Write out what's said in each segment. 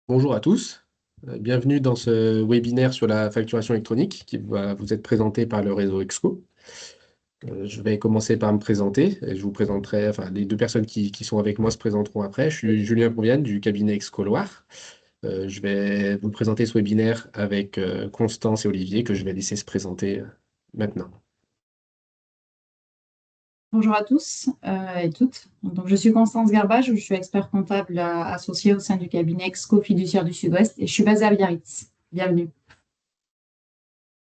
Bonjour à tous, bienvenue dans ce webinaire sur la facturation électronique qui va vous être présenté par le réseau EXCO. Je vais commencer par me présenter et je vous présenterai, enfin les deux personnes qui sont avec moi se présenteront après. Je suis Julien Courviane du cabinet EXCO Loire. Je vais vous présenter ce webinaire avec Constance et Olivier que je vais laisser se présenter maintenant. Bonjour à tous et toutes. Donc, je suis Constance Garbage, je suis expert comptable associée au sein du cabinet Exco Fiduciaire du Sud-Ouest et je suis basée à Biarritz. Bienvenue.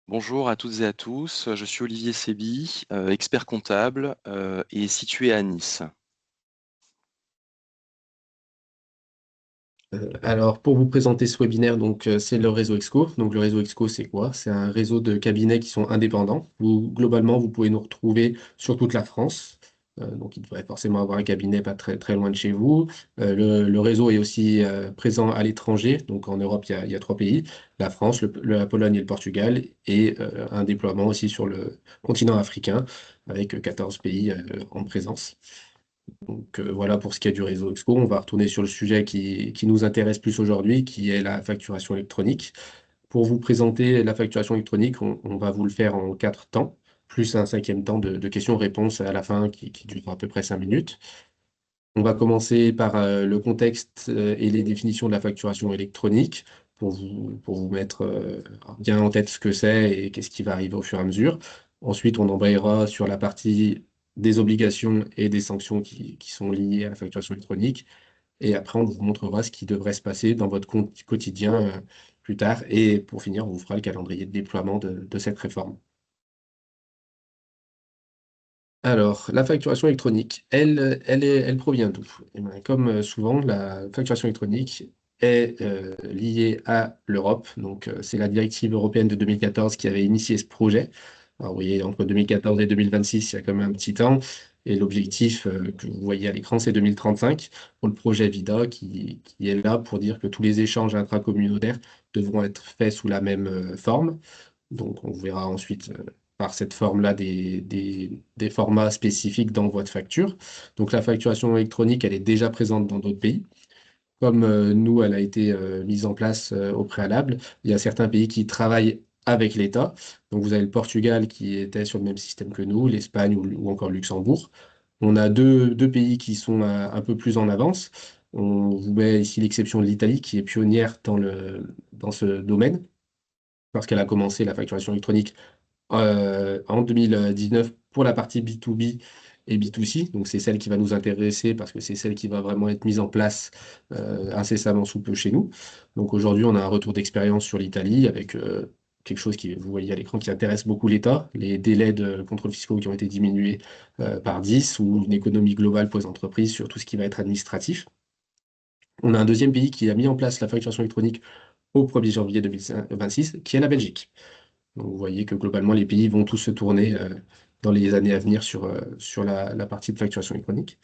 Bonjour à toutes et à tous, je suis Olivier Séby, expert comptable et situé à Nice. Alors, pour vous présenter ce webinaire, c'est le réseau EXCO. Donc, le réseau EXCO, c'est quoi? C'est un réseau de cabinets qui sont indépendants. Globalement, vous pouvez nous retrouver sur toute la France. Donc, il devrait forcément avoir un cabinet pas très, très loin de chez vous. Le réseau est aussi présent à l'étranger. Donc, en Europe, il y a trois pays, la France, la Pologne et le Portugal, et un déploiement aussi sur le continent africain, avec 14 pays en présence. Donc voilà pour ce qui est du réseau Exco. On va retourner sur le sujet qui nous intéresse plus aujourd'hui, qui est la facturation électronique. Pour vous présenter la facturation électronique, on va vous le faire en 4 temps, plus un cinquième temps de questions-réponses à la fin qui durera à peu près 5 minutes. On va commencer par le contexte et les définitions de la facturation électronique pour vous mettre bien en tête ce que c'est et qu'est-ce qui va arriver au fur et à mesure. Ensuite, on embrayera sur la partie des obligations et des sanctions qui sont liées à la facturation électronique. Et après, on vous montrera ce qui devrait se passer dans votre compte quotidien plus tard. Et pour finir, on vous fera le calendrier de déploiement de cette réforme. Alors, la facturation électronique, elle provient d'où? Eh bien, comme souvent, la facturation électronique est liée à l'Europe. Donc, c'est la directive européenne de 2014 qui avait initié ce projet. Alors, vous voyez, entre 2014 et 2026, il y a quand même un petit temps. Et l'objectif que vous voyez à l'écran, c'est 2035 pour le projet VIDA qui est là pour dire que tous les échanges intracommunautaires devront être faits sous la même forme. Donc, on verra ensuite par cette forme-là des formats spécifiques dans votre facture. Donc, la facturation électronique, elle est déjà présente dans d'autres pays. Comme nous, elle a été mise en place au préalable, il y a certains pays qui travaillent avec l'État. Donc, vous avez le Portugal qui était sur le même système que nous, l'Espagne ou encore le Luxembourg. On a deux pays qui sont un peu plus en avance. On vous met ici l'exception de l'Italie qui est pionnière dans ce domaine parce qu'elle a commencé la facturation électronique en 2019 pour la partie B2B et B2C. Donc, c'est celle qui va nous intéresser parce que c'est celle qui va vraiment être mise en place incessamment sous peu chez nous. Donc, aujourd'hui, on a un retour d'expérience sur l'Italie avec quelque chose qui, vous voyez à l'écran, qui intéresse beaucoup l'État, les délais de contrôle fiscaux qui ont été diminués par 10 ou une économie globale pour les entreprises sur tout ce qui va être administratif. On a un deuxième pays qui a mis en place la facturation électronique au 1er janvier 2026, qui est la Belgique. Donc, vous voyez que globalement, les pays vont tous se tourner dans les années à venir sur la partie de facturation électronique.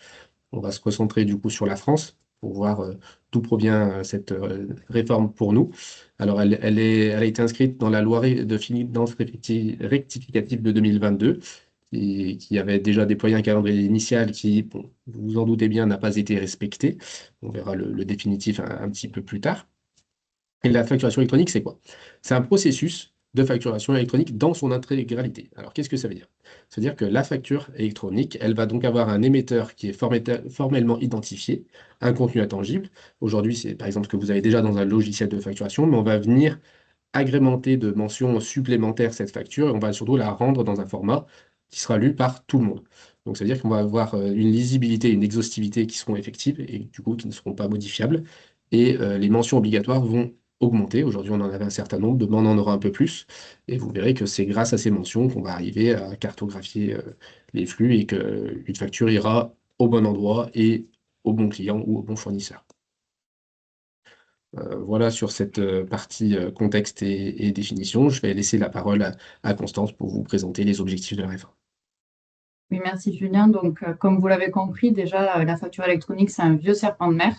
On va se recentrer du coup sur la France pour voir d'où provient cette réforme pour nous. Alors, elle a été inscrite dans la loi de finances rectificative de 2022 qui avait déjà déployé un calendrier initial qui, bon, vous vous en doutez bien, n'a pas été respecté. On verra le définitif un petit peu plus tard. Et la facturation électronique, c'est quoi? C'est un processus de facturation électronique dans son intégralité. Alors, qu'est-ce que ça veut dire? Ça veut dire que la facture électronique, elle va donc avoir un émetteur qui est formellement identifié, un contenu intangible. Aujourd'hui, c'est par exemple ce que vous avez déjà dans un logiciel de facturation, mais on va venir agrémenter de mentions supplémentaires cette facture et on va surtout la rendre dans un format qui sera lu par tout le monde. Donc, ça veut dire qu'on va avoir une lisibilité, une exhaustivité qui seront effectives et du coup qui ne seront pas modifiables. Et les mentions obligatoires vont augmenter. Aujourd'hui, on en avait un certain nombre, demain, on en aura un peu plus. Et vous verrez que c'est grâce à ces mentions qu'on va arriver à cartographier les flux et qu'une facture ira au bon endroit et au bon client ou au bon fournisseur. Voilà sur cette partie contexte et définition. Je vais laisser la parole à Constance pour vous présenter les objectifs de la réforme. Oui, merci Julien. Donc, comme vous l'avez compris, déjà, la facture électronique, c'est un vieux serpent de mer.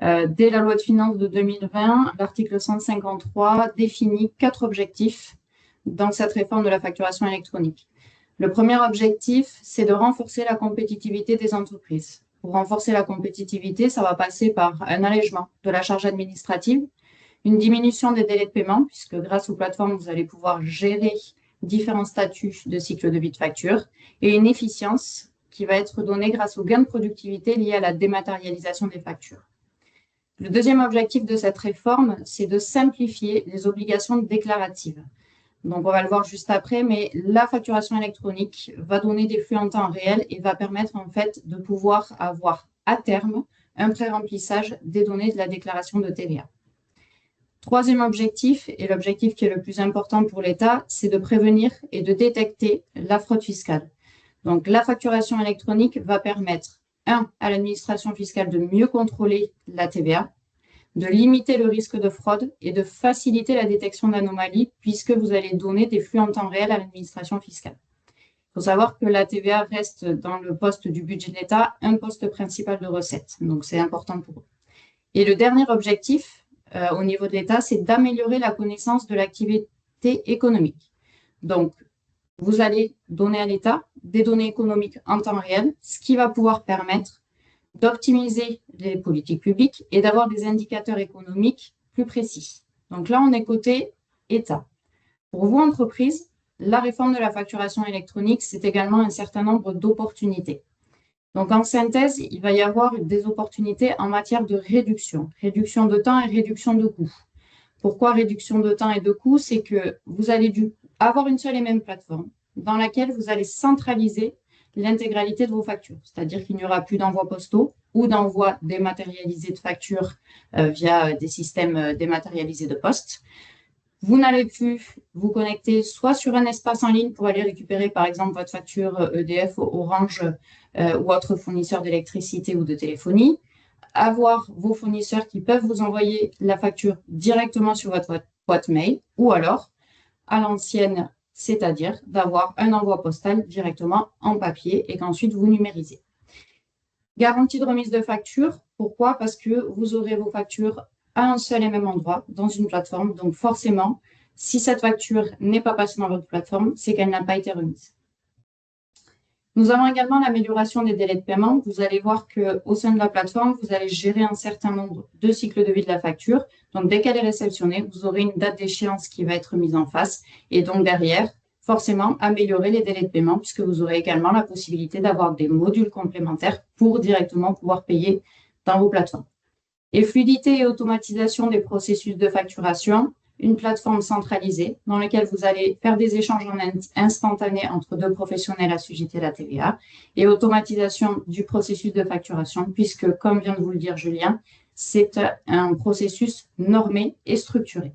Dès la loi de finances de 2020, l'article 153 définit 4 objectifs dans cette réforme de la facturation électronique. Le premier objectif, c'est de renforcer la compétitivité des entreprises. pour renforcer la compétitivité, ça va passer par un allègement de la charge administrative, une diminution des délais de paiement, puisque grâce aux plateformes, vous allez pouvoir gérer différents statuts de cycle de vie de facture, et une efficience qui va être donnée grâce aux gains de productivité liés à la dématérialisation des factures. Le deuxième objectif de cette réforme, c'est de simplifier les obligations déclaratives. Donc, on va le voir juste après, mais la facturation électronique va donner des flux en temps réel et va permettre en fait de pouvoir avoir à terme un pré-remplissage des données de la déclaration de TVA. Troisième objectif, et l'objectif qui est le plus important pour l'État, c'est de prévenir et de détecter la fraude fiscale. Donc, la facturation électronique va permettre, à l'administration fiscale de mieux contrôler la TVA, de limiter le risque de fraude et de faciliter la détection d'anomalies puisque vous allez donner des flux en temps réel à l'administration fiscale. Il faut savoir que la TVA reste dans le poste du budget de l'État un poste principal de recettes, donc c'est important pour eux. Et le dernier objectif au niveau de l'État, c'est d'améliorer la connaissance de l'activité économique. Donc, vous allez donner à l'État des données économiques en temps réel, ce qui va pouvoir permettre d'optimiser les politiques publiques et d'avoir des indicateurs économiques plus précis. Donc là, on est côté État. Pour vous, entreprises, la réforme de la facturation électronique, c'est également un certain nombre d'opportunités. Donc en synthèse, il va y avoir des opportunités en matière de réduction de temps et réduction de coûts. Pourquoi réduction de temps et de coûts? C'est que vous allez avoir une seule et même plateforme dans laquelle vous allez centraliser l'intégralité de vos factures. C'est-à-dire qu'il n'y aura plus d'envois postaux ou d'envois dématérialisés de factures via des systèmes dématérialisés de poste. Vous n'allez plus vous connecter soit sur un espace en ligne pour aller récupérer, par exemple, votre facture EDF, Orange ou autre fournisseur d'électricité ou de téléphonie, avoir vos fournisseurs qui peuvent vous envoyer la facture directement sur votre boîte mail ou alors à l'ancienne, c'est-à-dire d'avoir un envoi postal directement en papier et qu'ensuite vous numérisez. Garantie de remise de facture, pourquoi? Parce que vous aurez vos factures à un seul et même endroit dans une plateforme. Donc forcément, si cette facture n'est pas passée dans votre plateforme, c'est qu'elle n'a pas été remise. Nous avons également l'amélioration des délais de paiement. Vous allez voir qu'au sein de la plateforme, vous allez gérer un certain nombre de cycles de vie de la facture. Donc, dès qu'elle est réceptionnée, vous aurez une date d'échéance qui va être mise en face. Et donc, derrière, forcément, améliorer les délais de paiement puisque vous aurez également la possibilité d'avoir des modules complémentaires pour directement pouvoir payer dans vos plateformes. Et fluidité et automatisation des processus de facturation. Une plateforme centralisée dans laquelle vous allez faire des échanges en instantané entre deux professionnels assujettis à la TVA et automatisation du processus de facturation puisque, comme vient de vous le dire Julien, c'est un processus normé et structuré.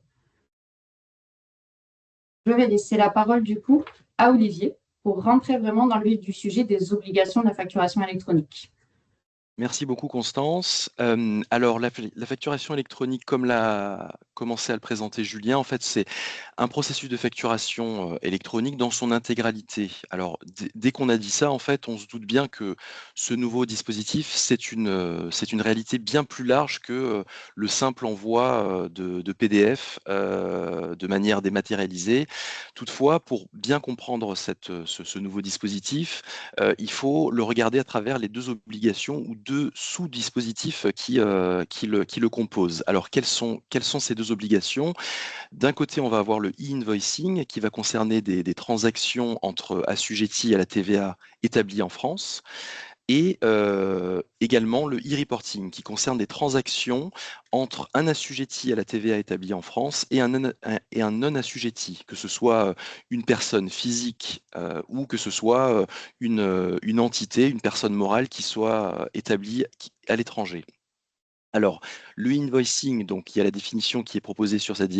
Je vais laisser la parole du coup à Olivier pour rentrer vraiment dans le vif du sujet des obligations de la facturation électronique. Merci beaucoup Constance. Alors la facturation électronique, comme l'a commencé à le présenter Julien, en fait c'est un processus de facturation électronique dans son intégralité. Alors dès qu'on a dit ça, en fait, on se doute bien que ce nouveau dispositif, c'est une réalité bien plus large que le simple envoi de PDF de manière dématérialisée. Toutefois, pour bien comprendre ce nouveau dispositif, il faut le regarder à travers les deux obligations ou deux sous-dispositifs qui le composent. Alors, quelles sont ces deux obligations? D'un côté, on va avoir le e-invoicing qui va concerner des transactions entre assujettis à la TVA établis en France et également le e-reporting qui concerne des transactions entre un assujetti à la TVA établi en France et un non-assujetti, que ce soit une personne physique ou que ce soit une entité, une personne morale qui soit établie à l'étranger. Alors, le invoicing, donc il y a la définition qui est proposée sur cette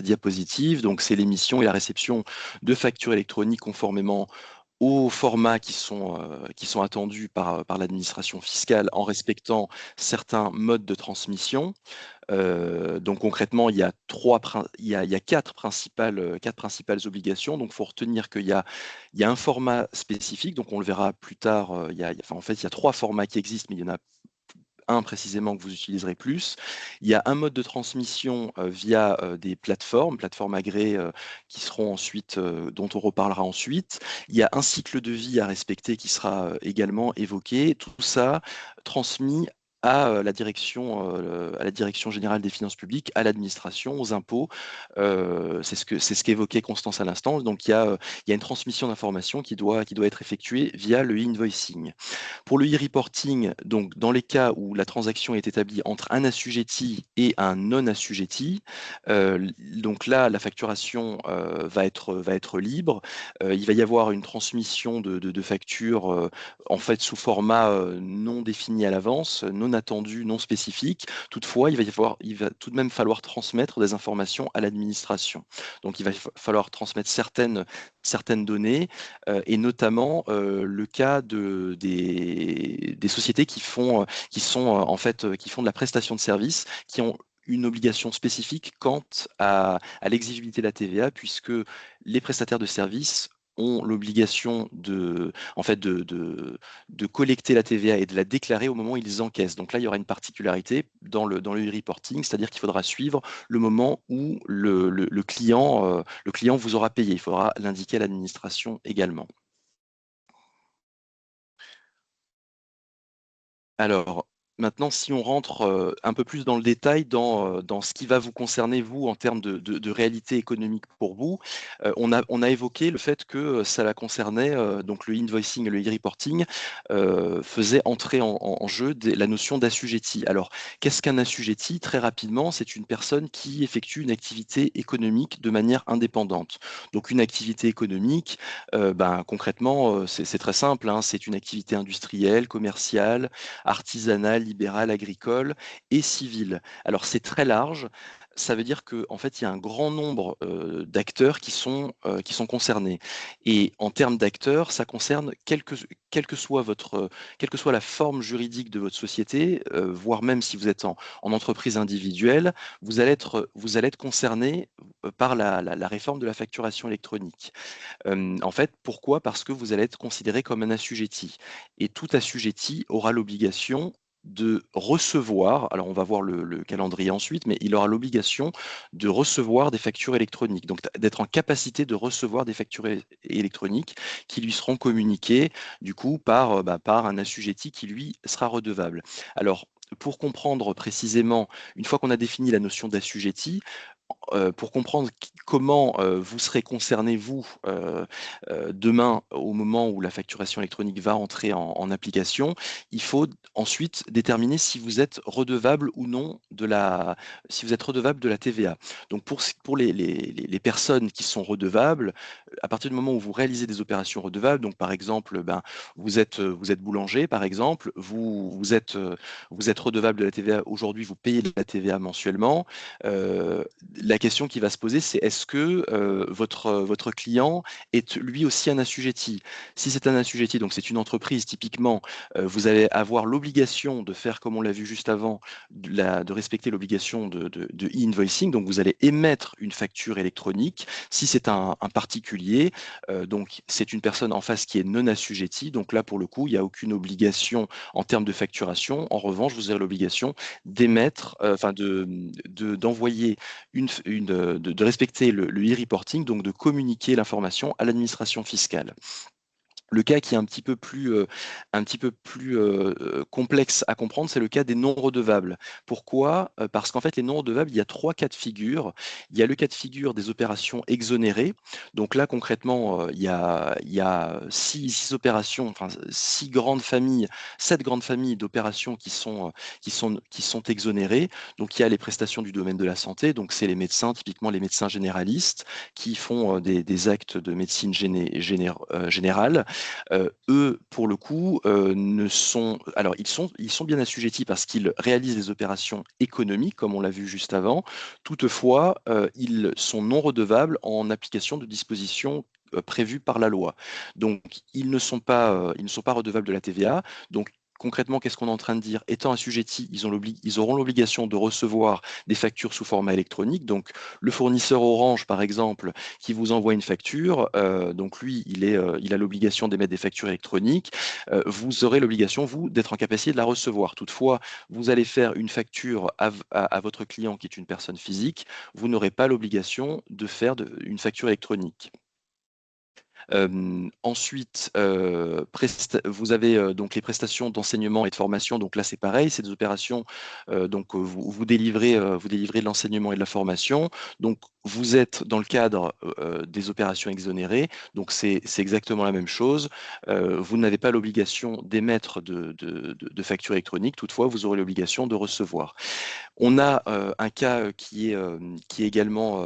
diapositive, donc c'est l'émission et la réception de factures électroniques conformément aux formats qui sont attendus par l'administration fiscale en respectant certains modes de transmission. Donc concrètement, il y a quatre principales obligations. Donc il faut retenir qu'il y a un format spécifique, donc on le verra plus tard. En fait, il y a trois formats qui existent, mais il y en a un précisément que vous utiliserez plus. Il y a un mode de transmission via des plateformes agréées qui seront ensuite, dont on reparlera ensuite. Il y a un cycle de vie à respecter qui sera également évoqué. Tout ça transmis à la direction générale des finances publiques, à l'administration, aux impôts. C'est ce qu'évoquait Constance à l'instant. Donc il y a une transmission d'informations qui doit être effectuée via le e-invoicing. Pour le e-reporting, donc dans les cas où la transaction est établie entre un assujetti et un non assujetti, donc là la facturation va être libre. Il va y avoir une transmission de factures en fait sous format non défini à l'avance, non attendu, non spécifique. Toutefois, il va tout de même falloir transmettre des informations à l'administration. Donc il va falloir transmettre certaines données et notamment le cas des sociétés qui font de la prestation de services, qui ont une obligation spécifique quant à l'exigibilité de la TVA, puisque les prestataires de services ont l'obligation de collecter la TVA et de la déclarer au moment où ils encaissent. Donc là, il y aura une particularité dans le e-reporting, c'est-à-dire qu'il faudra suivre le moment où le client vous aura payé. Il faudra l'indiquer à l'administration également. Alors, maintenant, si on rentre un peu plus dans le détail, dans ce qui va vous concerner, vous, en termes de réalité économique pour vous, on a évoqué le fait que ça la concernait, donc le invoicing et le e-reporting faisaient entrer en jeu la notion d'assujetti. Alors, qu'est-ce qu'un assujetti? Très rapidement, c'est une personne qui effectue une activité économique de manière indépendante. Donc, une activité économique, concrètement, c'est très simple, hein, c'est une activité industrielle, commerciale, artisanale, libérale, agricole et civile. Alors c'est très large. Ça veut dire qu'en fait, il y a un grand nombre d'acteurs qui sont concernés. Et en termes d'acteurs, ça concerne quelle que soit la forme juridique de votre société, voire même si vous êtes en entreprise individuelle, vous allez être concerné par la réforme de la facturation électronique. En fait, pourquoi? Parce que vous allez être considéré comme un assujetti. Et tout assujetti aura l'obligation de recevoir, alors on va voir le calendrier ensuite, mais il aura l'obligation de recevoir des factures électroniques, donc d'être en capacité de recevoir des factures électroniques qui lui seront communiquées du coup par un assujetti qui lui sera redevable. Alors, pour comprendre précisément, une fois qu'on a défini la notion d'assujetti, pour comprendre comment vous serez concerné, vous, demain, au moment où la facturation électronique va entrer en application, il faut ensuite déterminer si vous êtes redevable ou non si vous êtes redevable de la TVA. Donc pour les personnes qui sont redevables, à partir du moment où vous réalisez des opérations redevables, donc par exemple, vous êtes boulanger, par exemple, vous êtes redevable de la TVA, aujourd'hui vous payez de la TVA mensuellement. La question qui va se poser, c'est est-ce que votre client est lui aussi un assujetti? Si c'est un assujetti, donc c'est une entreprise, typiquement, vous allez avoir l'obligation de faire, comme on l'a vu juste avant, de respecter l'obligation de e-invoicing, donc vous allez émettre une facture électronique. Si c'est un particulier, donc c'est une personne en face qui est non assujettie, donc là pour le coup, il n'y a aucune obligation en termes de facturation. En revanche, vous avez l'obligation d'émettre, d'envoyer de respecter le e-reporting, donc de communiquer l'information à l'administration fiscale. Le cas qui est un petit peu plus complexe à comprendre, c'est le cas des non-redevables. Pourquoi? Parce qu'en fait, les non-redevables, il y a trois cas de figure. Il y a le cas de figure des opérations exonérées. Donc là, concrètement, il y a six opérations, enfin sept grandes familles d'opérations qui sont exonérées. Donc il y a les prestations du domaine de la santé. Donc c'est les médecins, typiquement les médecins généralistes, qui font des actes de médecine générale. Eux, pour le coup, ils sont bien assujettis parce qu'ils réalisent des opérations économiques, comme on l'a vu juste avant. Toutefois, ils sont non redevables en application de dispositions prévues par la loi. Donc, ils ne sont pas redevables de la TVA. Donc, concrètement, qu'est-ce qu'on est en train de dire? Étant assujettis, ils auront l'obligation de recevoir des factures sous format électronique. Donc, le fournisseur Orange, par exemple, qui vous envoie une facture, donc lui, il a l'obligation d'émettre des factures électroniques. Vous aurez l'obligation, vous, d'être en capacité de la recevoir. Toutefois, vous allez faire une facture à votre client qui est une personne physique, vous n'aurez pas l'obligation de faire une facture électronique. Ensuite, vous avez donc les prestations d'enseignement et de formation. Donc là, c'est pareil, c'est des opérations. Donc vous délivrez de l'enseignement et de la formation. Donc vous êtes dans le cadre des opérations exonérées. Donc c'est exactement la même chose. Vous n'avez pas l'obligation d'émettre de facture électronique. Toutefois, vous aurez l'obligation de recevoir. On a un cas qui est également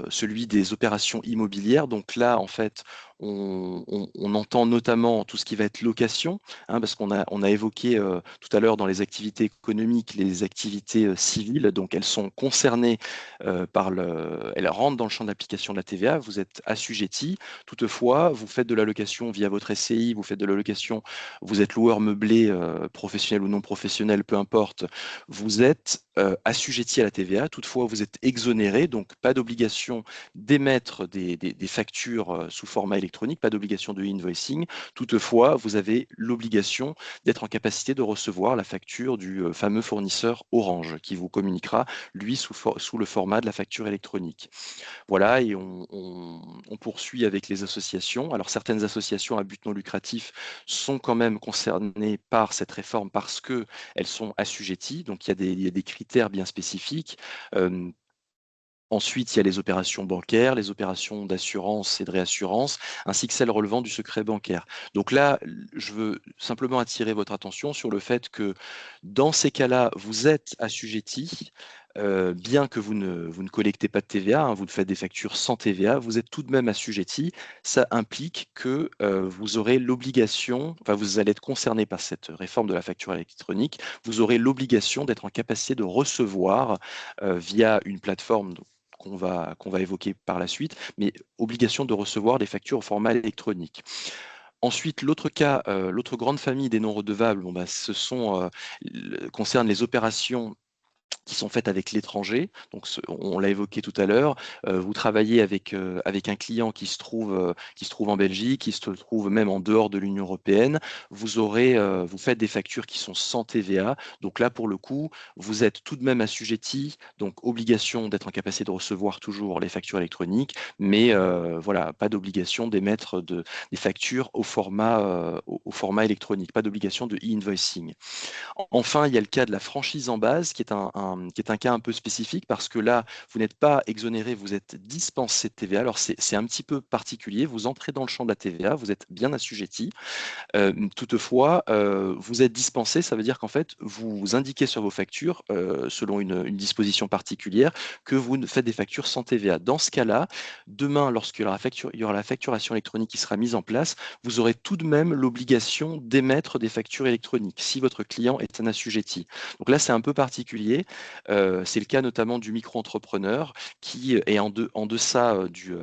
celui des opérations immobilières. Donc là, en fait, on entend notamment tout ce qui va être location, hein, parce qu'on a évoqué tout à l'heure dans les activités économiques les activités civiles. Donc elles sont concernées elles rentrent dans le champ d'application de la TVA. Vous êtes assujetti. Toutefois, vous faites de la location via votre SCI, vous faites de la location, vous êtes loueur meublé, professionnel ou non professionnel, peu importe. Vous êtes assujetti à la TVA. Toutefois, vous êtes exonéré, donc pas d'obligation d'émettre des factures sous format électronique, pas d'obligation de e-invoicing. Toutefois, vous avez l'obligation d'être en capacité de recevoir la facture du fameux fournisseur Orange qui vous communiquera, lui, sous le format de la facture électronique. Voilà, et on poursuit avec les associations. Alors, certaines associations à but non lucratif sont quand même concernées par cette réforme parce qu'elles sont assujetties. Donc, il y a des critères bien spécifiques. Ensuite, il y a les opérations bancaires, les opérations d'assurance et de réassurance, ainsi que celles relevant du secret bancaire. Donc là, je veux simplement attirer votre attention sur le fait que dans ces cas-là, vous êtes assujetti, bien que vous ne collectez pas de TVA, hein, vous faites des factures sans TVA, vous êtes tout de même assujetti. Ça implique que vous aurez l'obligation, enfin vous allez être concerné par cette réforme de la facture électronique, vous aurez l'obligation d'être en capacité de recevoir via une plateforme qu'on va évoquer par la suite, mais obligation de recevoir des factures au format électronique. Ensuite, l'autre cas, l'autre grande famille des non redevables, bon, bah, concerne les opérations qui sont faites avec l'étranger. Donc, on l'a évoqué tout à l'heure. Vous travaillez avec un client qui se trouve en Belgique, qui se trouve même en dehors de l'Union européenne. Vous faites des factures qui sont sans TVA. Donc là, pour le coup, vous êtes tout de même assujetti. Donc, obligation d'être en capacité de recevoir toujours les factures électroniques, mais voilà, pas d'obligation d'émettre des factures au format électronique. Pas d'obligation de e-invoicing. Enfin, il y a le cas de la franchise en base, qui est un cas un peu spécifique parce que là, vous n'êtes pas exonéré, vous êtes dispensé de TVA. Alors, c'est un petit peu particulier. Vous entrez dans le champ de la TVA, vous êtes bien assujetti. Toutefois, vous êtes dispensé, ça veut dire qu'en fait, vous indiquez sur vos factures, selon une disposition particulière, que vous faites des factures sans TVA. Dans ce cas-là, demain, lorsqu'il y aura la facturation électronique qui sera mise en place, vous aurez tout de même l'obligation d'émettre des factures électroniques si votre client est un assujetti. Donc là, c'est un peu particulier. C'est le cas notamment du micro-entrepreneur qui est en deçà du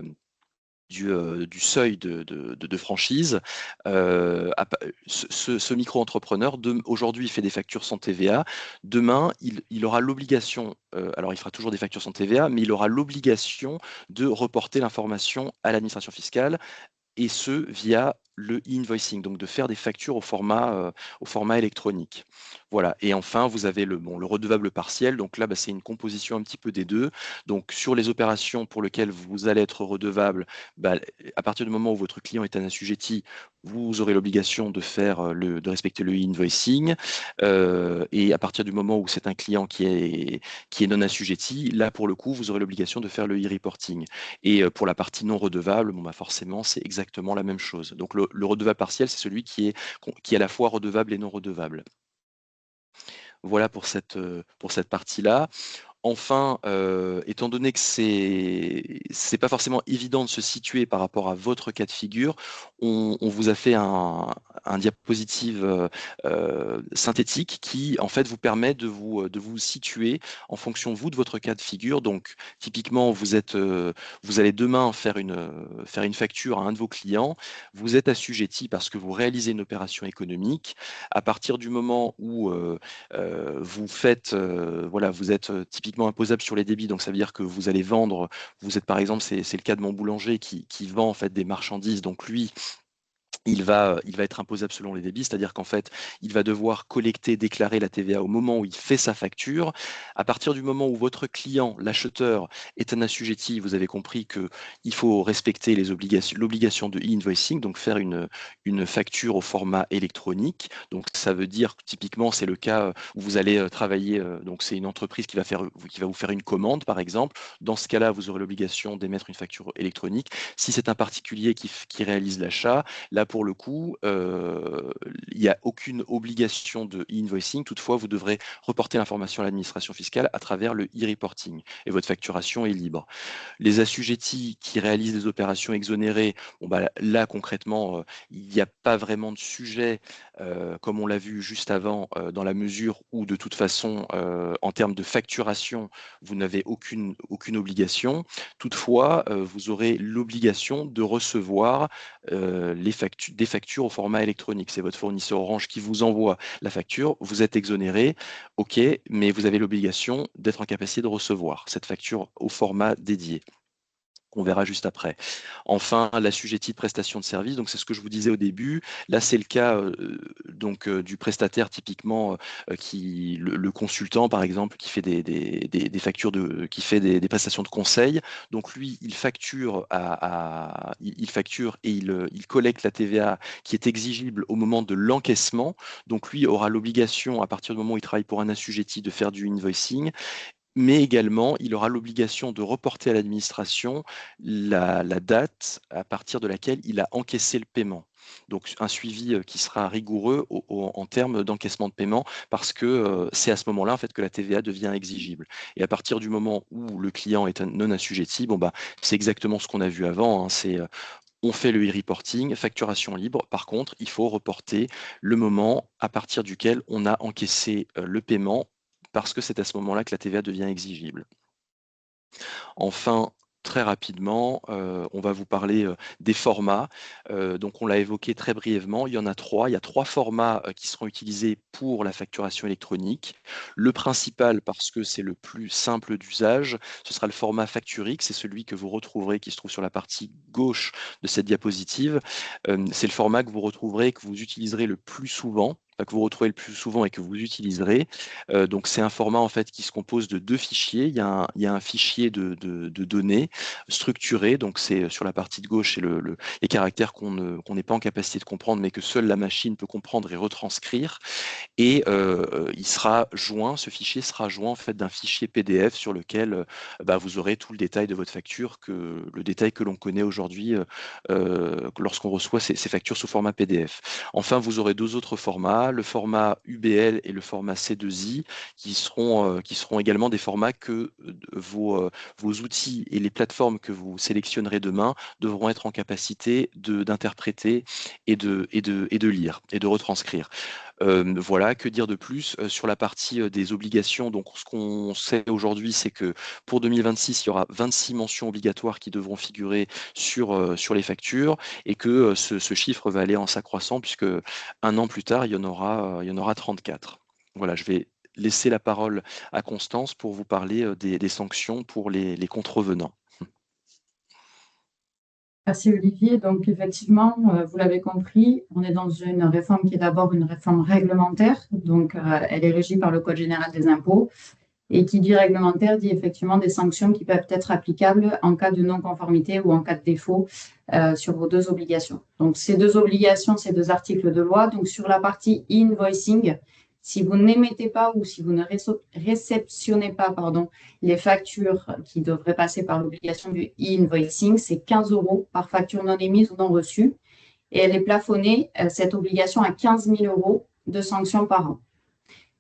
seuil de franchise. Ce micro-entrepreneur, aujourd'hui, il fait des factures sans TVA. Demain, il aura l'obligation, alors il fera toujours des factures sans TVA, mais il aura l'obligation de reporter l'information à l'administration fiscale, et ce, via le e-invoicing, donc de faire des factures au format électronique. Voilà. Et enfin, vous avez le redevable partiel. Donc là, c'est une composition un petit peu des deux. Donc sur les opérations pour lesquelles vous allez être redevable, à partir du moment où votre client est un assujetti, vous aurez l'obligation de respecter le e-invoicing. Et à partir du moment où c'est un client qui est non assujetti, là, pour le coup, vous aurez l'obligation de faire le e-reporting. Et pour la partie non redevable, forcément, c'est exactement la même chose. Donc le redevable partiel, c'est celui qui est à la fois redevable et non redevable. Voilà pour cette partie-là. Enfin, étant donné que c'est pas forcément évident de se situer par rapport à votre cas de figure, on vous a fait un diapositive synthétique qui en fait vous permet de vous situer en fonction vous de votre cas de figure. Donc typiquement vous allez demain faire une facture à un de vos clients, vous êtes assujetti parce que vous réalisez une opération économique. À partir du moment où vous faites, voilà, vous êtes typiquement imposable sur les débits, donc ça veut dire que vous allez vendre, vous êtes par exemple, c'est le cas de mon boulanger qui vend en fait des marchandises, donc lui, il va être imposable selon les débits, c'est-à-dire qu'en fait, il va devoir collecter, déclarer la TVA au moment où il fait sa facture. À partir du moment où votre client, l'acheteur, est un assujetti, vous avez compris qu'il faut respecter l'obligation de e-invoicing, donc faire une facture au format électronique. Donc ça veut dire que typiquement, c'est le cas où vous allez travailler, donc c'est une entreprise qui va vous faire une commande, par exemple. Dans ce cas-là, vous aurez l'obligation d'émettre une facture électronique. Si c'est un particulier qui réalise l'achat, là, pour le coup, il n'y a aucune obligation de e-invoicing. Toutefois, vous devrez reporter l'information à l'administration fiscale à travers le e-reporting et votre facturation est libre. Les assujettis qui réalisent des opérations exonérées, bon, bah, là, concrètement, il n'y a pas vraiment de sujet, comme on l'a vu juste avant, dans la mesure où, de toute façon, en termes de facturation, vous n'avez aucune obligation. Toutefois, vous aurez l'obligation de recevoir des factures au format électronique. C'est votre fournisseur Orange qui vous envoie la facture, vous êtes exonéré, ok, mais vous avez l'obligation d'être en capacité de recevoir cette facture au format dédié. On verra juste après. Enfin, l'assujetti de prestation de service, donc c'est ce que je vous disais au début. Là, c'est le cas du prestataire typiquement le consultant par exemple qui fait des factures qui fait des prestations de conseil. Donc lui, il facture il facture et il collecte la TVA qui est exigible au moment de l'encaissement. Donc lui aura l'obligation à partir du moment où il travaille pour un assujetti de faire du invoicing, mais également, il aura l'obligation de reporter à l'administration la date à partir de laquelle il a encaissé le paiement. Donc un suivi qui sera rigoureux en termes d'encaissement de paiement, parce que c'est à ce moment-là en fait, que la TVA devient exigible. Et à partir du moment où le client est non assujetti, bon, bah, c'est exactement ce qu'on a vu avant, hein, on fait le e-reporting, facturation libre. Par contre, il faut reporter le moment à partir duquel on a encaissé le paiement, parce que c'est à ce moment-là que la TVA devient exigible. Enfin, très rapidement, on va vous parler des formats. Donc, on l'a évoqué très brièvement. Il y en a trois. Il y a trois formats qui seront utilisés pour la facturation électronique. Le principal, parce que c'est le plus simple d'usage, ce sera le format Facturix. C'est celui que vous retrouverez, qui se trouve sur la partie gauche de cette diapositive. C'est le format que vous retrouverez, que vous utiliserez le plus souvent, que vous retrouvez le plus souvent et que vous utiliserez. Donc c'est un format en fait qui se compose de deux fichiers. Il y a un fichier de données structuré, donc c'est sur la partie de gauche, c'est les caractères qu'on n'est pas en capacité de comprendre, mais que seule la machine peut comprendre et retranscrire. Et ce fichier sera joint en fait d'un fichier PDF sur lequel vous aurez tout le détail de votre facture, le détail que l'on connaît aujourd'hui lorsqu'on reçoit ces factures sous format PDF. Enfin, vous aurez deux autres formats, le format UBL et le format C2I, qui seront également des formats que vos outils et les plateformes que vous sélectionnerez demain devront être en capacité d'interpréter et de lire et de retranscrire. Voilà, que dire de plus sur la partie des obligations. Donc, ce qu'on sait aujourd'hui, c'est que pour 2026, il y aura 26 mentions obligatoires qui devront figurer sur les factures et que ce chiffre va aller en s'accroissant puisque un an plus tard, il y en aura 34. Voilà, je vais laisser la parole à Constance pour vous parler des sanctions pour les contrevenants. Merci Olivier. Donc effectivement, vous l'avez compris, on est dans une réforme qui est d'abord une réforme réglementaire. Donc elle est régie par le Code général des impôts. Et qui dit réglementaire dit effectivement des sanctions qui peuvent être applicables en cas de non-conformité ou en cas de défaut sur vos deux obligations. Donc ces deux obligations, ces deux articles de loi. Donc sur la partie invoicing, si vous n'émettez pas ou si vous ne réceptionnez pas les factures qui devraient passer par l'obligation du e-invoicing, c'est 15 € par facture non émise ou non reçue. Et elle est plafonnée, cette obligation, à 15 000 € de sanctions par an.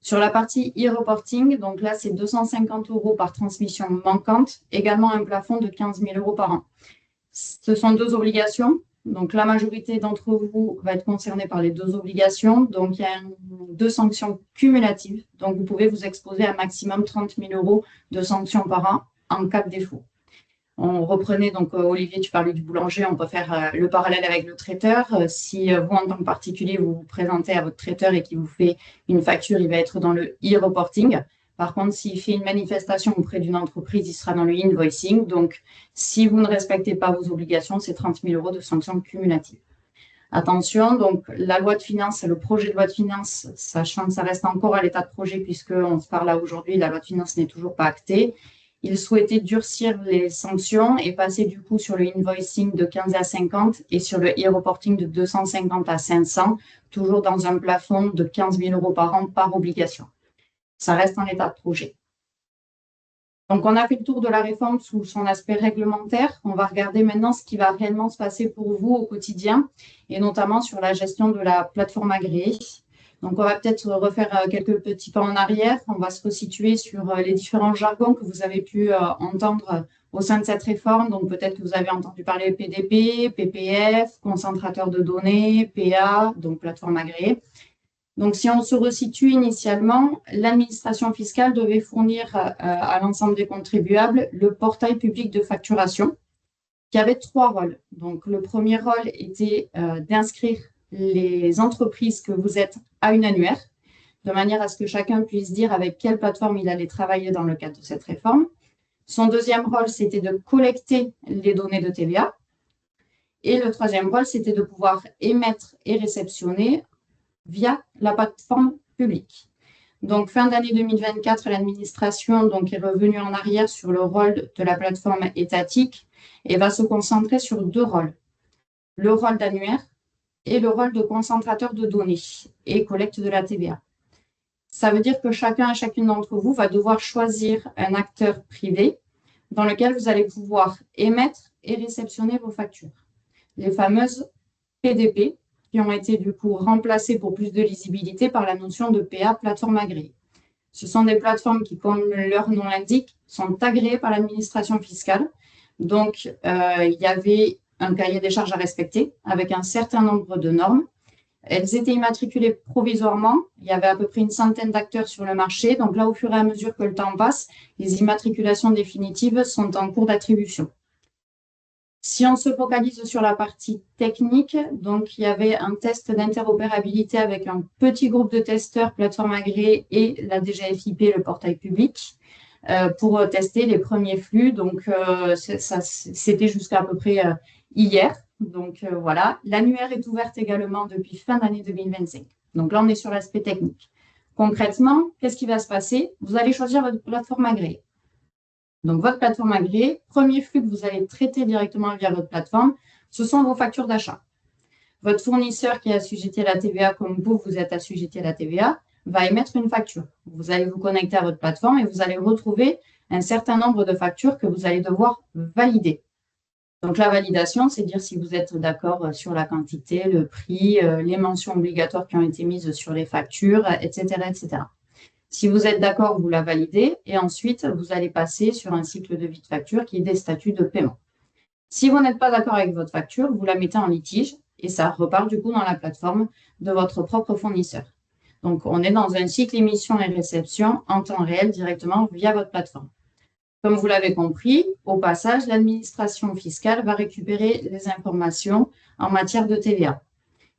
Sur la partie e-reporting, donc là, c'est 250 € par transmission manquante, également un plafond de 15 000 € par an. Ce sont deux obligations. Donc, la majorité d'entre vous va être concernée par les deux obligations. Donc, il y a deux sanctions cumulatives. Donc, vous pouvez vous exposer à un maximum 30 000 € de sanctions par an en cas de défaut. On reprenait, donc Olivier, tu parlais du boulanger, on peut faire le parallèle avec le traiteur. Si vous, en tant que particulier, vous vous présentez à votre traiteur et qu'il vous fait une facture, il va être dans le e-reporting. Par contre, s'il fait une manifestation auprès d'une entreprise, il sera dans le invoicing. Donc, si vous ne respectez pas vos obligations, c'est 30 000 € de sanctions cumulatives. Attention, donc la loi de finances, le projet de loi de finances, sachant que ça reste encore à l'état de projet puisqu'on se parle là aujourd'hui, la loi de finances n'est toujours pas actée. Il souhaitait durcir les sanctions et passer du coup sur le invoicing de 15 à 50 et sur le e-reporting de 250 à 500, toujours dans un plafond de 15 000 € par an par obligation. Ça reste en état de projet. Donc, on a fait le tour de la réforme sous son aspect réglementaire. On va regarder maintenant ce qui va réellement se passer pour vous au quotidien et notamment sur la gestion de la plateforme agréée. Donc, on va peut-être refaire quelques petits pas en arrière. On va se resituer sur les différents jargons que vous avez pu entendre au sein de cette réforme. Donc, peut-être que vous avez entendu parler PDP, PPF, concentrateur de données, PA, donc plateforme agréée. Donc, si on se resitue initialement, l'administration fiscale devait fournir à l'ensemble des contribuables le portail public de facturation qui avait 3 rôles. Donc, le premier rôle était d'inscrire les entreprises que vous êtes à une annuaire, de manière à ce que chacun puisse dire avec quelle plateforme il allait travailler dans le cadre de cette réforme. Son deuxième rôle, c'était de collecter les données de TVA. Et le troisième rôle, c'était de pouvoir émettre et réceptionner via la plateforme publique. Donc, fin d'année 2024, l'administration est revenue en arrière sur le rôle de la plateforme étatique et va se concentrer sur 2 rôles. Le rôle d'annuaire et le rôle de concentrateur de données et collecte de la TVA. Ça veut dire que chacun et chacune d'entre vous va devoir choisir un acteur privé dans lequel vous allez pouvoir émettre et réceptionner vos factures. Les fameuses PDP qui ont été du coup remplacées pour plus de lisibilité par la notion de PA, plateforme agréée. Ce sont des plateformes qui, comme leur nom l'indique, sont agréées par l'administration fiscale. Donc, il y avait un cahier des charges à respecter avec un certain nombre de normes. Elles étaient immatriculées provisoirement. Il y avait à peu près une centaine d'acteurs sur le marché. Donc là, au fur et à mesure que le temps passe, les immatriculations définitives sont en cours d'attribution. Si on se focalise sur la partie technique, donc il y avait un test d'interopérabilité avec un petit groupe de testeurs, plateforme agréée et la DGFiP, le portail public, pour tester les premiers flux. Donc, c'était jusqu'à peu près hier. Donc, voilà. L'annuaire est ouverte également depuis fin d'année 2025. Donc là, on est sur l'aspect technique. Concrètement, qu'est-ce qui va se passer? Vous allez choisir votre plateforme agréée. Donc, votre plateforme agréée, premier flux que vous allez traiter directement via votre plateforme, ce sont vos factures d'achat. Votre fournisseur qui est assujetti à la TVA, comme vous êtes assujetti à la TVA, va émettre une facture. Vous allez vous connecter à votre plateforme et vous allez retrouver un certain nombre de factures que vous allez devoir valider. Donc, la validation, c'est dire si vous êtes d'accord sur la quantité, le prix, les mentions obligatoires qui ont été mises sur les factures, etc., etc. Si vous êtes d'accord, vous la validez et ensuite, vous allez passer sur un cycle de vie de facture qui est des statuts de paiement. Si vous n'êtes pas d'accord avec votre facture, vous la mettez en litige et ça repart du coup dans la plateforme de votre propre fournisseur. Donc, on est dans un cycle émission et réception en temps réel directement via votre plateforme. Comme vous l'avez compris, au passage, l'administration fiscale va récupérer les informations en matière de TVA.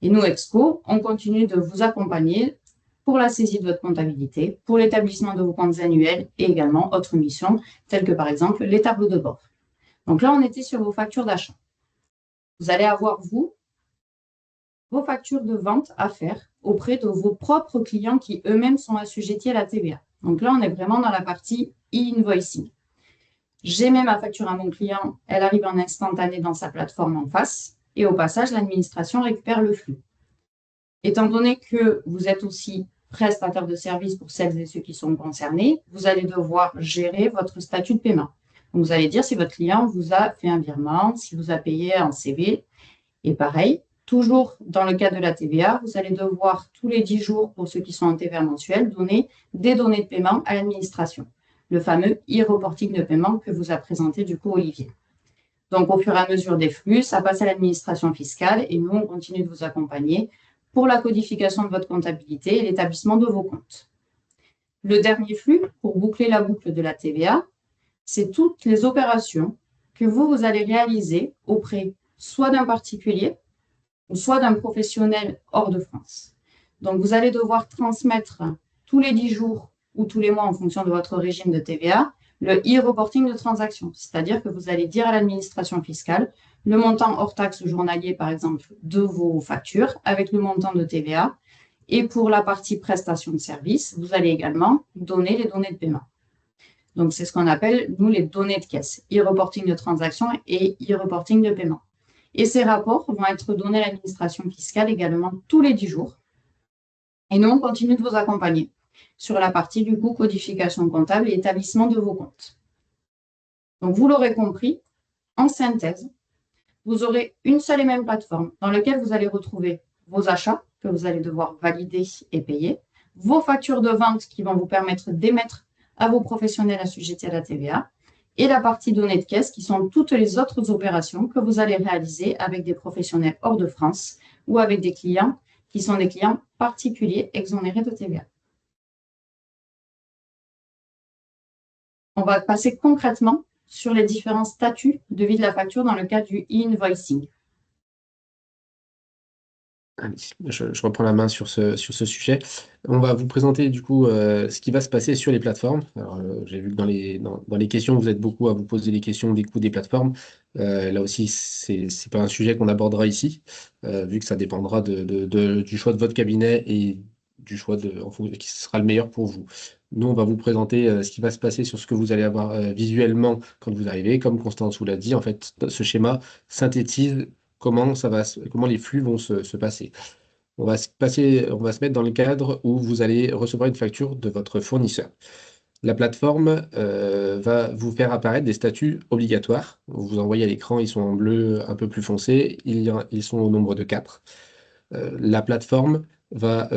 Et nous, Exco, on continue de vous accompagner pour la saisie de votre comptabilité, pour l'établissement de vos comptes annuels et également autres missions, telles que par exemple les tableaux de bord. Donc là, on était sur vos factures d'achat. Vous allez avoir, vous, vos factures de vente à faire auprès de vos propres clients qui eux-mêmes sont assujettis à la TVA. Donc là, on est vraiment dans la partie e-invoicing. J'émets ma facture à mon client, elle arrive en instantané dans sa plateforme en face et au passage, l'administration récupère le flux. Étant donné que vous êtes aussi prestataire de services pour celles et ceux qui sont concernés, vous allez devoir gérer votre statut de paiement. Donc, vous allez dire si votre client vous a fait un virement, si vous a payé en CV. Et pareil, Toujours dans le cas de la TVA, vous allez devoir tous les 10 jours, pour ceux qui sont en TVA mensuelle, donner des données de paiement à l'administration. Le fameux e-reporting de paiement que vous a présenté du coup Olivier. Donc, au fur et à mesure des flux, ça passe à l'administration fiscale et nous, on continue de vous accompagner pour la codification de votre comptabilité et l'établissement de vos comptes. Le dernier flux, pour boucler la boucle de la TVA, c'est toutes les opérations que vous allez réaliser auprès soit d'un particulier ou soit d'un professionnel hors de France. Donc, vous allez devoir transmettre tous les 10 jours ou tous les mois en fonction de votre régime de TVA le e-reporting de transaction, c'est-à-dire que vous allez dire à l'administration fiscale le montant hors taxe journalier, par exemple, de vos factures avec le montant de TVA. Et pour la partie prestation de service, vous allez également donner les données de paiement. Donc, c'est ce qu'on appelle, nous, les données de caisse, e-reporting de transaction et e-reporting de paiement. Et ces rapports vont être donnés à l'administration fiscale également tous les 10 jours. Et nous, on continue de vous accompagner sur la partie, du coup, codification comptable et établissement de vos comptes. Donc, vous l'aurez compris, en synthèse, vous aurez une seule et même plateforme dans laquelle vous allez retrouver vos achats que vous allez devoir valider et payer, vos factures de vente qui vont vous permettre d'émettre à vos professionnels assujettis à la TVA, et la partie données de caisse qui sont toutes les autres opérations que vous allez réaliser avec des professionnels hors de France ou avec des clients qui sont des clients particuliers exonérés de TVA. On va passer concrètement sur les différents statuts de vie de la facture dans le cadre du e-invoicing. Allez, je reprends la main sur ce sujet. On va vous présenter du coup ce qui va se passer sur les plateformes. Alors, j'ai vu que dans les questions, vous êtes beaucoup à vous poser les questions des coûts des plateformes. Là aussi, c'est pas un sujet qu'on abordera ici, vu que ça dépendra du choix de votre cabinet et du choix qui sera le meilleur pour vous. Nous, on va vous présenter ce qui va se passer sur ce que vous allez avoir visuellement quand vous arrivez. Comme Constance vous l'a dit, en fait, ce schéma synthétise comment les flux vont se passer. On va se mettre dans le cadre où vous allez recevoir une facture de votre fournisseur. La plateforme va vous faire apparaître des statuts obligatoires. Vous en voyez à l'écran, ils sont en bleu un peu plus foncé. Ils sont au nombre de 4. La plateforme va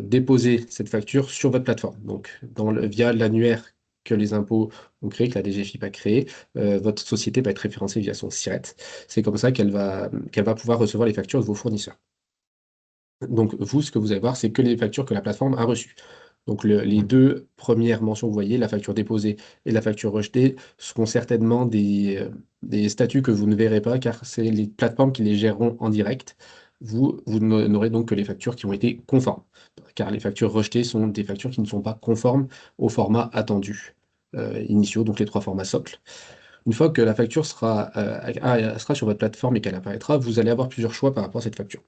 déposer cette facture sur votre plateforme. Donc, via l'annuaire que les impôts ont créé, que la DGFiP a créé, votre société va être référencée via son SIRET. C'est comme ça qu'elle va pouvoir recevoir les factures de vos fournisseurs. Donc, vous, ce que vous allez voir, c'est que les factures que la plateforme a reçues. Donc, les deux premières mentions que vous voyez, la facture déposée et la facture rejetée, seront certainement des statuts que vous ne verrez pas, car c'est les plateformes qui les géreront en direct. Vous n'aurez donc que les factures qui ont été conformes, car les factures rejetées sont des factures qui ne sont pas conformes au format attendu initiaux, donc les 3 formats socles. Une fois que la facture sera sur votre plateforme et qu'elle apparaîtra, vous allez avoir plusieurs choix par rapport à cette facture.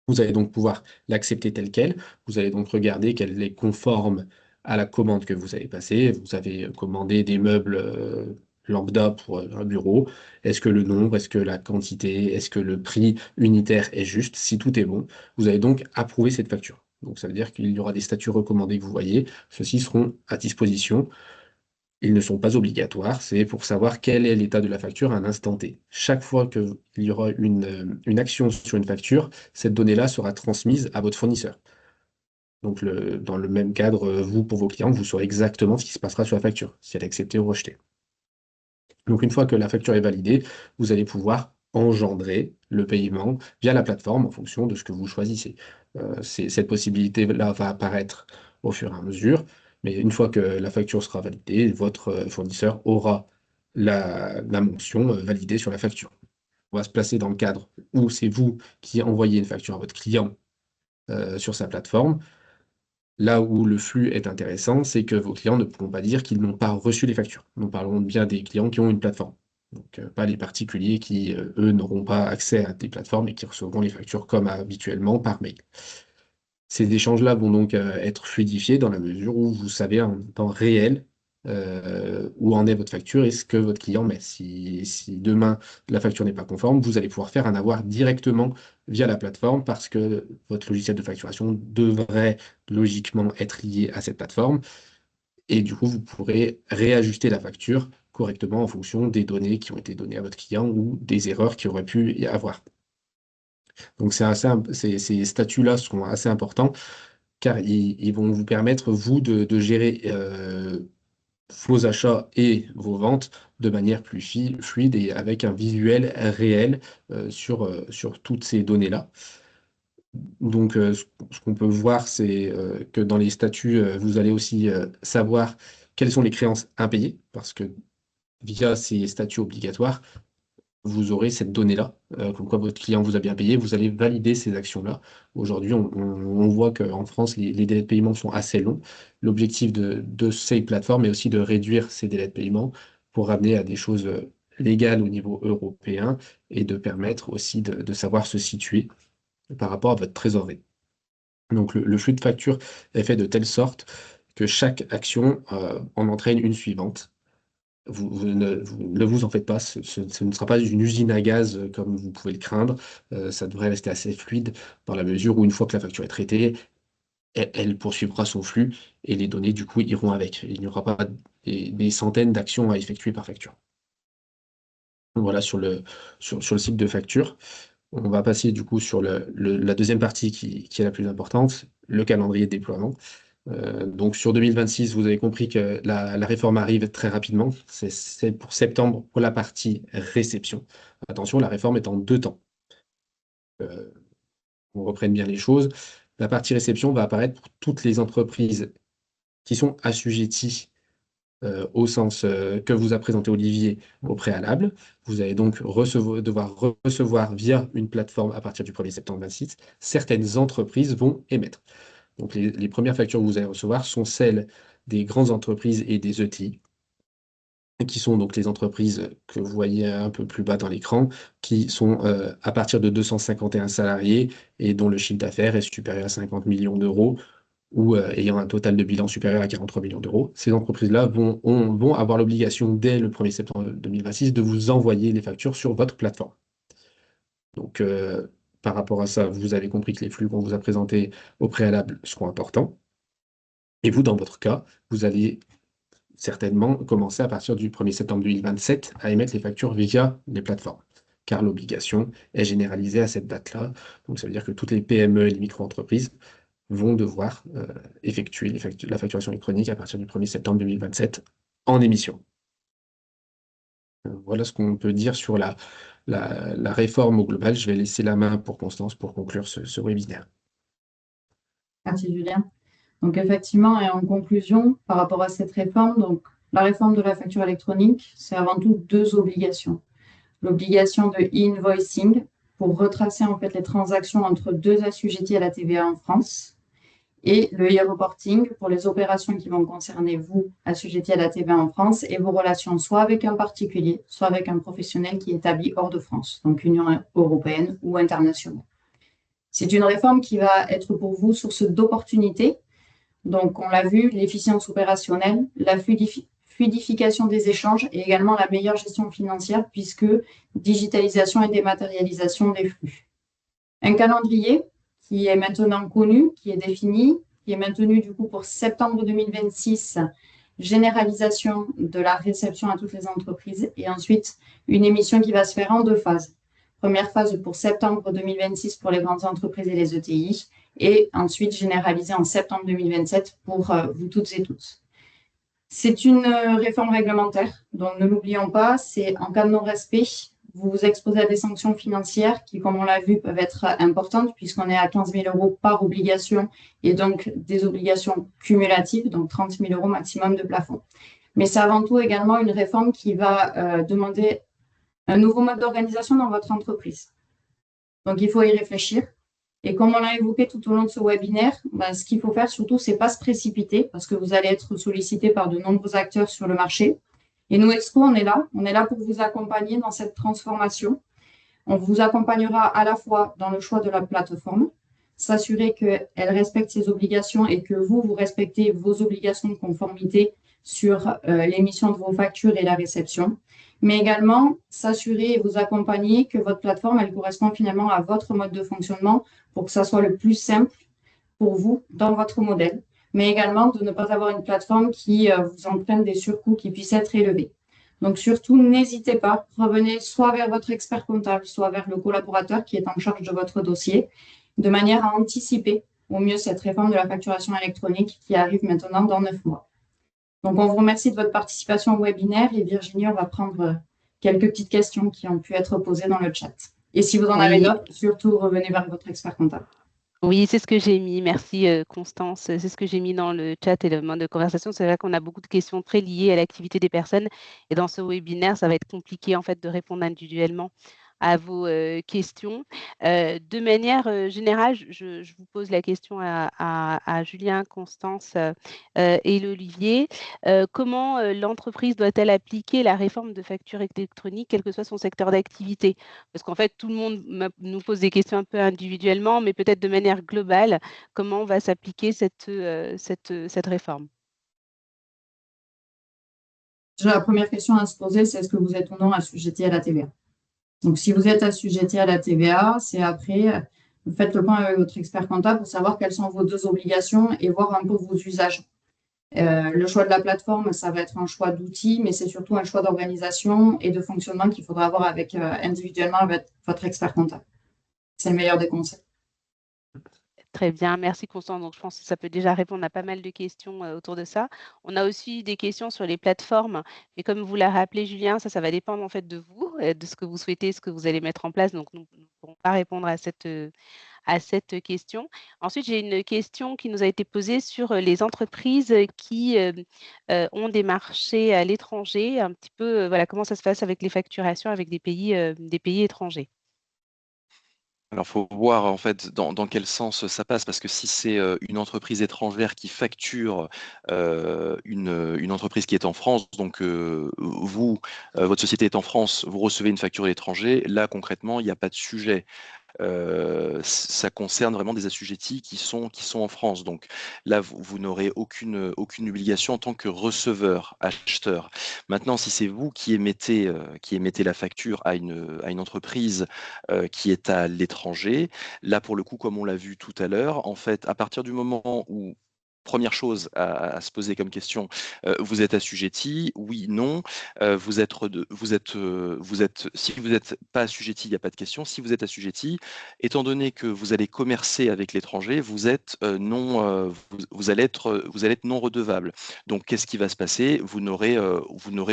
Vous allez donc pouvoir l'accepter telle qu'elle. Vous allez donc regarder qu'elle est conforme à la commande que vous avez passée. Vous avez commandé des meubles lambda pour un bureau. Est-ce que le nombre, est-ce que la quantité, est-ce que le prix unitaire est juste? Si tout est bon, vous allez donc approuver cette facture. Donc ça veut dire qu'il y aura des statuts recommandés que vous voyez. Ceux-ci seront à disposition. Ils ne sont pas obligatoires, c'est pour savoir quel est l'état de la facture à un instant T. Chaque fois qu'il y aura une action sur une facture, cette donnée-là sera transmise à votre fournisseur. Donc, dans le même cadre, vous, pour vos clients, vous saurez exactement ce qui se passera sur la facture, si elle est acceptée ou rejetée. Donc, une fois que la facture est validée, vous allez pouvoir engendrer le paiement via la plateforme en fonction de ce que vous choisissez. Cette possibilité-là va apparaître au fur et à mesure. Mais une fois que la facture sera validée, votre fournisseur aura la mention validée sur la facture. On va se placer dans le cadre où c'est vous qui envoyez une facture à votre client sur sa plateforme. Là où le flux est intéressant, c'est que vos clients ne pourront pas dire qu'ils n'ont pas reçu les factures. Nous parlons bien des clients qui ont une plateforme. Donc, pas les particuliers qui, eux, n'auront pas accès à des plateformes et qui recevront les factures comme habituellement par mail. Ces échanges-là vont donc être fluidifiés dans la mesure où vous savez en temps réel où en est votre facture et ce que votre client met. Si demain la facture n'est pas conforme, vous allez pouvoir faire un avoir directement via la plateforme parce que votre logiciel de facturation devrait logiquement être lié à cette plateforme. Et du coup, vous pourrez réajuster la facture correctement en fonction des données qui ont été données à votre client ou des erreurs qu'il aurait pu y avoir. Donc ces statuts-là sont assez importants car ils vont vous permettre, vous, de gérer vos achats et vos ventes de manière plus fluide et avec un visuel réel sur toutes ces données-là. Donc, ce qu'on peut voir, c'est que dans les statuts, vous allez aussi savoir quelles sont les créances impayées, parce que via ces statuts obligatoires, vous aurez cette donnée-là, comme quoi votre client vous a bien payé, vous allez valider ces actions-là. Aujourd'hui, on voit qu'en France, les délais de paiement sont assez longs. L'objectif de ces plateformes est aussi de réduire ces délais de paiement pour ramener à des choses légales au niveau européen et de permettre aussi de savoir se situer par rapport à votre trésorerie. Donc le flux de facture est fait de telle sorte que chaque action en entraîne une suivante. Vous ne vous en faites pas, ce ne sera pas une usine à gaz comme vous pouvez le craindre. Ça devrait rester assez fluide dans la mesure où une fois que la facture est traitée, elle poursuivra son flux et les données du coup iront avec. Il n'y aura pas des centaines d'actions à effectuer par facture. Voilà sur le site de facture. On va passer du coup sur la deuxième partie qui est la plus importante, le calendrier de déploiement. Donc sur 2026, vous avez compris que la réforme arrive très rapidement. C'est pour septembre pour la partie réception. Attention, la réforme est en 2 temps. On reprenne bien les choses. La partie réception va apparaître pour toutes les entreprises qui sont assujetties au sens que vous a présenté Olivier au préalable. Vous allez donc devoir recevoir via une plateforme à partir du 1er septembre 2026. Certaines entreprises vont émettre. Donc les premières factures que vous allez recevoir sont celles des grandes entreprises et des ETI, qui sont donc les entreprises que vous voyez un peu plus bas dans l'écran, qui sont à partir de 251 salariés et dont le chiffre d'affaires est supérieur à 50 millions d'euros ou ayant un total de bilan supérieur à 43 millions d'euros. Ces entreprises-là vont avoir l'obligation, dès le 1er septembre 2026, de vous envoyer les factures sur votre plateforme. Donc, par rapport à ça, vous avez compris que les flux qu'on vous a présentés au préalable seront importants. Et vous, dans votre cas, vous allez certainement commencer à partir du 1er septembre 2027 à émettre les factures via les plateformes, car l'obligation est généralisée à cette date-là. Donc, ça veut dire que toutes les PME et les micro-entreprises vont devoir effectuer la facturation électronique à partir du 1er septembre 2027 en émission. Voilà ce qu'on peut dire sur la réforme au global. Je vais laisser la main pour Constance pour conclure ce webinaire. Merci Julien. Donc effectivement, et en conclusion, par rapport à cette réforme, donc la réforme de la facture électronique, c'est avant tout 2 obligations. L'obligation de e-invoicing pour retracer en fait les transactions entre 2 assujettis à la TVA en France et le e-reporting pour les opérations qui vont concerner vous, assujettis à la TVA en France, et vos relations soit avec un particulier, soit avec un professionnel qui est établi hors de France, donc Union européenne ou internationale. C'est une réforme qui va être pour vous source d'opportunités. Donc, on l'a vu, l'efficience opérationnelle, la fluidification des échanges et également la meilleure gestion financière puisque digitalisation et dématérialisation des flux. Un calendrier qui est maintenant connu, qui est défini, qui est maintenu du coup pour septembre 2026, généralisation de la réception à toutes les entreprises et ensuite une émission qui va se faire en 2 phases. Première phase pour septembre 2026 pour les grandes entreprises et les ETI et ensuite généralisée en septembre 2027 pour vous toutes et tous. C'est une réforme réglementaire, donc ne l'oublions pas, c'est en cas de non-respect, vous vous exposez à des sanctions financières qui, comme on l'a vu, peuvent être importantes puisqu'on est à 15 000 € par obligation et donc des obligations cumulatives, donc 30 000 € maximum de plafond. Mais c'est avant tout également une réforme qui va demander un nouveau mode d'organisation dans votre entreprise. Donc, il faut y réfléchir. Et comme on l'a évoqué tout au long de ce webinaire, ce qu'il faut faire surtout, c'est pas se précipiter parce que vous allez être sollicité par de nombreux acteurs sur le marché. Et nous, Exco, on est là pour vous accompagner dans cette transformation. On vous accompagnera à la fois dans le choix de la plateforme, s'assurer qu'elle respecte ses obligations et que vous respectez vos obligations de conformité sur l'émission de vos factures et la réception, mais également s'assurer et vous accompagner que votre plateforme, elle correspond finalement à votre mode de fonctionnement pour que ça soit le plus simple pour vous dans votre modèle, mais également de ne pas avoir une plateforme qui vous entraîne des surcoûts qui puissent être élevés. Donc surtout, n'hésitez pas, revenez soit vers votre expert comptable, soit vers le collaborateur qui est en charge de votre dossier, de manière à anticiper au mieux cette réforme de la facturation électronique qui arrive maintenant dans 9 mois. Donc on vous remercie de votre participation au webinaire et Virginie, on va prendre quelques petites questions qui ont pu être posées dans le chat. Et si vous en avez d'autres, surtout revenez vers votre expert comptable. Oui, c'est ce que j'ai mis. Merci Constance. C'est ce que j'ai mis dans le chat et le mode de conversation. C'est vrai qu'on a beaucoup de questions très liées à l'activité des personnes. Et dans ce webinaire, ça va être compliqué en fait de répondre individuellement à vos questions. De manière générale, je vous pose la question à Julien, Constance et Olivier. Comment l'entreprise doit-elle appliquer la réforme de facture électronique, quel que soit son secteur d'activité? Parce qu'en fait, tout le monde nous pose des questions un peu individuellement, mais peut-être de manière globale, comment va s'appliquer cette réforme? Déjà, la première question à se poser, c'est est-ce que vous êtes ou non assujetti à la TVA? Donc, si vous êtes assujetti à la TVA, c'est après, vous faites le point avec votre expert comptable pour savoir quelles sont vos deux obligations et voir un peu vos usages. Le choix de la plateforme, ça va être un choix d'outils, mais c'est surtout un choix d'organisation et de fonctionnement qu'il faudra avoir avec, individuellement avec votre expert comptable. C'est le meilleur des conseils. Très bien, merci Constance. Donc, je pense que ça peut déjà répondre à pas mal de questions autour de ça. On a aussi des questions sur les plateformes, mais comme vous l'a rappelé Julien, ça va dépendre en fait de vous, de ce que vous souhaitez, ce que vous allez mettre en place. Donc, nous ne pourrons pas répondre à cette question. Ensuite, j'ai une question qui nous a été posée sur les entreprises qui ont des marchés à l'étranger, un petit peu, voilà, comment ça se passe avec les facturations avec des pays étrangers. Alors, il faut voir en fait dans quel sens ça passe, parce que si c'est une entreprise étrangère qui facture une entreprise qui est en France, donc vous, votre société est en France, vous recevez une facture de l'étranger, là concrètement, il n'y a pas de sujet. Ça concerne vraiment des assujettis qui sont en France. Donc là, vous n'aurez aucune obligation en tant que receveur, acheteur. Maintenant, si c'est vous qui émettez la facture à une entreprise qui est à l'étranger, là, pour le coup, comme on l'a vu tout à l'heure, en fait, à partir du moment où première chose à se poser comme question, vous êtes assujetti? Oui, non. Si vous n'êtes pas assujetti, il n'y a pas de question. Si vous êtes assujetti, étant donné que vous allez commercer avec l'étranger, vous allez être non redevable. Donc, qu'est-ce qui va se passer? Vous n'aurez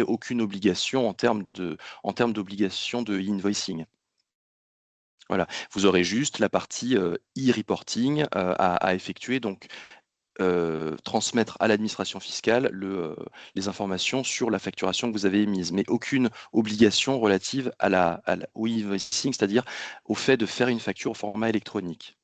aucune obligation en termes d'obligation de invoicing. Voilà, vous aurez juste la partie e-reporting à effectuer. Donc, transmettre à l'administration fiscale les informations sur la facturation que vous avez émise, mais aucune obligation relative au e-invoicing, c'est-à-dire au fait de faire une facture au format électronique.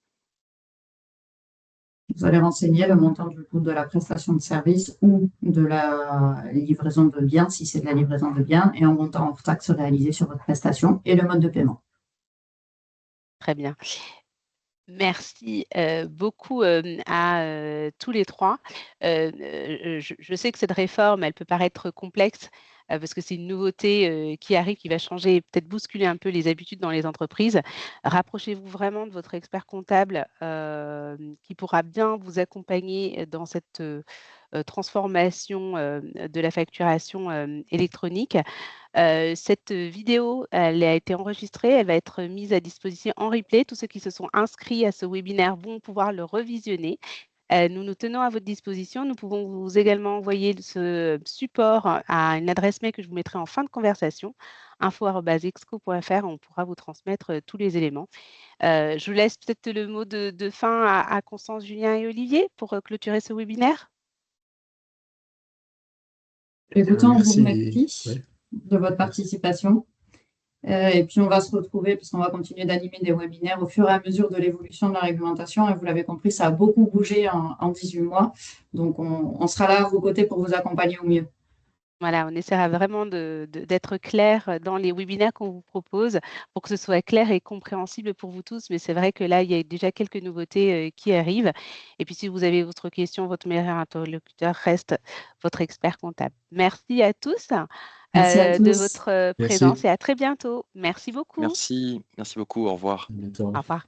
Vous allez renseigner le montant du coût de la prestation de service ou de la livraison de biens, si c'est de la livraison de biens, et en montant hors taxe réalisée sur votre prestation et le mode de paiement. Très bien. Merci beaucoup à tous les trois. Je sais que cette réforme, elle peut paraître complexe parce que c'est une nouveauté qui arrive, qui va changer et peut-être bousculer un peu les habitudes dans les entreprises. Rapprochez-vous vraiment de votre expert comptable qui pourra bien vous accompagner dans cette transformation de la facturation électronique. Cette vidéo, elle a été enregistrée, elle va être mise à disposition en replay. Tous ceux qui se sont inscrits à ce webinaire vont pouvoir le revisionner. Nous nous tenons à votre disposition. Nous pouvons vous également envoyer ce support à une adresse mail que je vous mettrai en fin de conversation, info@exco.fr. On pourra vous transmettre tous les éléments. Je vous laisse peut-être le mot de fin à Constance, Julien et Olivier pour clôturer ce webinaire. Écoutez, on vous Merci. remercie de votre participation. Et puis, on va se retrouver, puisqu'on va continuer d'animer des webinaires au fur et à mesure de l'évolution de la réglementation. Et vous l'avez compris, ça a beaucoup bougé en 18 mois. Donc, on sera là à vos côtés pour vous accompagner au mieux. Voilà, on essaiera vraiment d'être clair dans les webinaires qu'on vous propose pour que ce soit clair et compréhensible pour vous tous. Mais c'est vrai que là, il y a déjà quelques nouveautés qui arrivent. Et puis, si vous avez d'autres questions, votre meilleur interlocuteur reste votre expert comptable. Merci à tous Merci à de tous. votre Merci. présence et à très bientôt. Merci beaucoup. Merci beaucoup, au revoir. À bientôt. Au revoir.